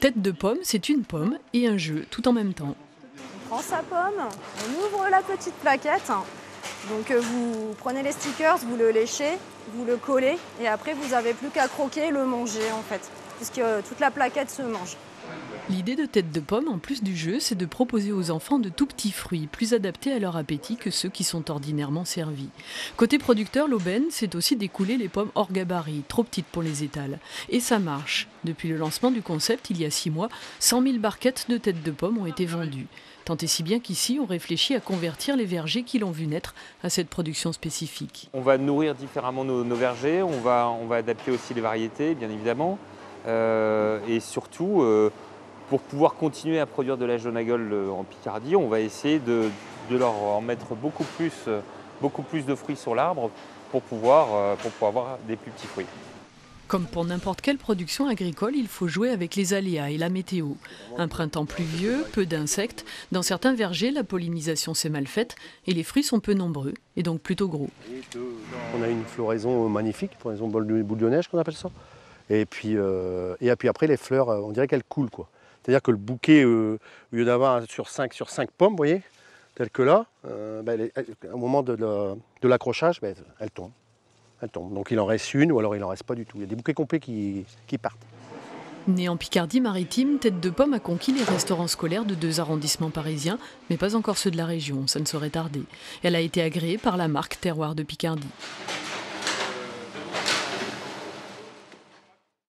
Tête de pomme, c'est une pomme et un jeu, tout en même temps. On prend sa pomme, on ouvre la petite plaquette. Donc vous prenez les stickers, vous le léchez, vous le collez et après vous n'avez plus qu'à croquer et le manger en fait, puisque toute la plaquette se mange. L'idée de Tête de pomme, en plus du jeu, c'est de proposer aux enfants de tout petits fruits, plus adaptés à leur appétit que ceux qui sont ordinairement servis. Côté producteur, l'aubaine, c'est aussi d'écouler les pommes hors gabarit, trop petites pour les étals. Et ça marche. Depuis le lancement du concept, il y a 6 mois, 100 000 barquettes de Tête de pomme ont été vendues. Tant et si bien qu'ici, on réfléchit à convertir les vergers qui l'ont vu naître à cette production spécifique. On va nourrir différemment nos vergers, on va adapter aussi les variétés, bien évidemment. Et surtout, pour pouvoir continuer à produire de la Jonagol en Picardie, on va essayer de leur en mettre beaucoup plus de fruits sur l'arbre pour pouvoir avoir des plus petits fruits. Comme pour n'importe quelle production agricole, il faut jouer avec les aléas et la météo. Un printemps pluvieux, peu d'insectes. Dans certains vergers, la pollinisation s'est mal faite et les fruits sont peu nombreux et donc plutôt gros. On a une floraison magnifique, floraison boule de neige qu'on appelle ça. Et puis après, les fleurs, on dirait qu'elles coulent, quoi. C'est-à-dire que le bouquet, au lieu d'avoir sur 5 pommes, vous voyez, tel que là, au moment de l'accrochage, elle tombe. Donc il en reste une ou alors il n'en reste pas du tout. Il y a des bouquets complets qui partent. Née en Picardie-Maritime, Tête de pomme a conquis les restaurants scolaires de 2 arrondissements parisiens, mais pas encore ceux de la région, ça ne saurait tarder. Elle a été agréée par la marque Terroir de Picardie.